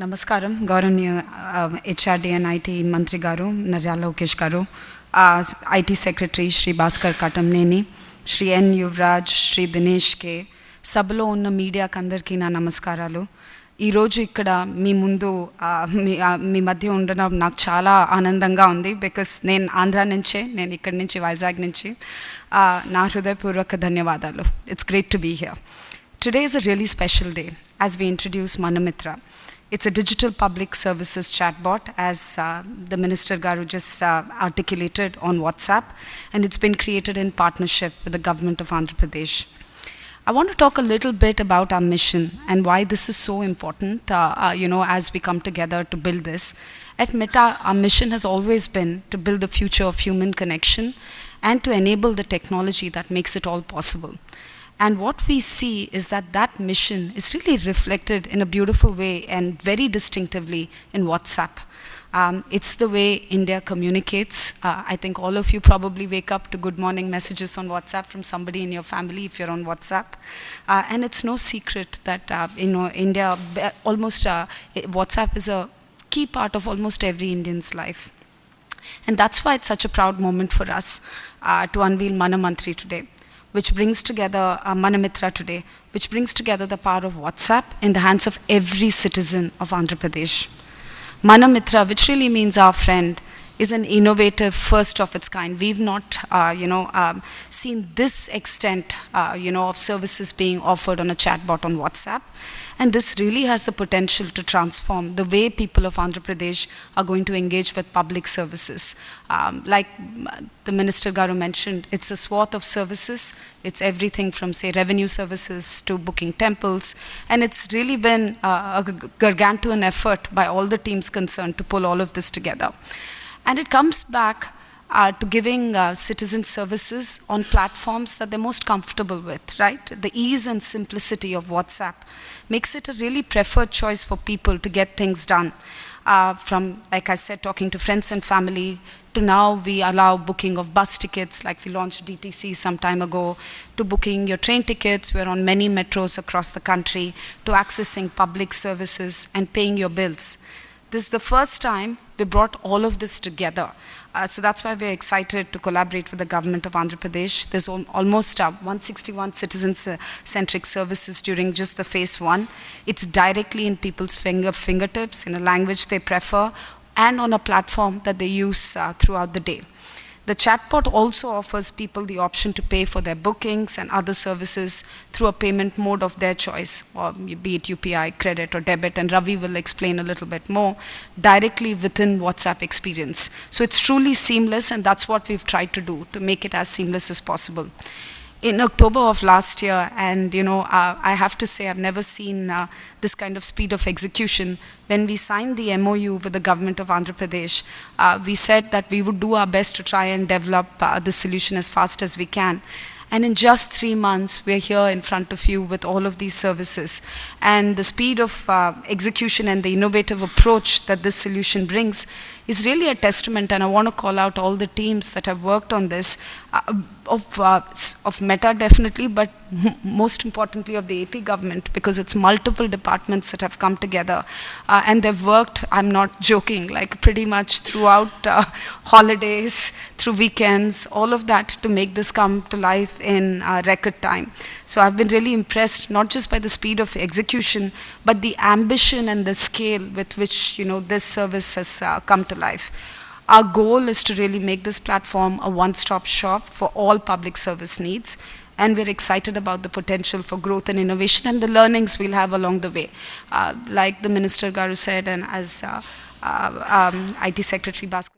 నమస్కారం గౌరవనీయ HRD and IT మంత్రి గారు నర్యాల లోకేష్ గారు, ఐటీ సెక్రటరీ శ్రీ భాస్కర్ కటంనేని, శ్రీ ఎన్ యువరాజ్, శ్రీ దినేష్ కే, సభలో ఉన్న మీడియాకి అందరికీ నా నమస్కారాలు. ఈరోజు ఇక్కడ మీ ముందు మీ మధ్య ఉండడం నాకు చాలా ఆనందంగా ఉంది. బికాస్ నేను ఆంధ్ర నుంచే, నేను ఇక్కడి నుంచి వైజాగ్ నుంచి. నా హృదయపూర్వక ధన్యవాదాలు. It's great to be here. Today is a really special day as we introduce Manamitra. It's a digital public services chatbot, as the Minister Garu just articulated, on WhatsApp, and it's been created in partnership with the government of Andhra Pradesh. I want to talk a little bit about our mission and why this is so important, as we come together to build this. At Meta, our mission has always been to build the future of human connection and to enable the technology that makes it all possible. And what we see is that mission is really reflected in a beautiful way and very distinctively in WhatsApp. It's the way India communicates. I think all of you probably wake up to good morning messages on WhatsApp from somebody in your family if you're on WhatsApp. And it's no secret that, India, WhatsApp is a key part of almost every Indian's life. And that's why it's such a proud moment for us to unveil Manamantri today, which brings together Manamitra today, which brings together the power of WhatsApp in the hands of every citizen of Andhra Pradesh. Manamitra, which really means our friend, is an innovative first of its kind. We've not, seen this extent, of services being offered on a chatbot on WhatsApp. And this really has the potential to transform the way people of Andhra Pradesh are going to engage with public services. Like the Minister Garu mentioned, it's a swath of services. It's everything from, say, revenue services to booking temples. And it's really been a gargantuan effort by all the teams concerned to pull all of this together. And it comes back to giving citizen services on platforms that they're most comfortable with, right? The ease and simplicity of WhatsApp makes it a really preferred choice for people to get things done. From, like I said, talking to friends and family, to now we allow booking of bus tickets, like we launched DTC some time ago, to booking your train tickets. We're on many metros across the country, to accessing public services and paying your bills. This is the first time we brought all of this together. So that's why we're excited to collaborate with the government of Andhra Pradesh. There's almost 161 citizen-centric services during just the phase 1. It's directly in people's fingertips, in a language they prefer, and on a platform that they use throughout the day. The chatbot also offers people the option to pay for their bookings and other services through a payment mode of their choice, or be it UPI, credit or debit, and Ravi will explain a little bit more, directly within WhatsApp experience. So it's truly seamless, and that's what we've tried to do, to make it as seamless as possible. In October of last year, and I have to say I've never seen this kind of speed of execution. When we signed the MOU with the government of Andhra Pradesh, we said that we would do our best to try and develop this solution as fast as we can. And in just 3 months, we're here in front of you with all of these services. And the speed of execution and the innovative approach that this solution brings is really a testament. And I want to call out all the teams that have worked on this, of Meta definitely, but most importantly of the AP government, because it's multiple departments that have come together. And they've worked, I'm not joking, like pretty much throughout holidays, through weekends, all of that, to make this come to life in record time. So I've been really impressed, not just by the speed of execution, but the ambition and the scale with which this service has come to life. Our goal is to really make this platform a one-stop shop for all public service needs, and we're excited about the potential for growth and innovation and the learnings we'll have along the way. Like the Minister Garu said, and as IT Secretary Bhaskar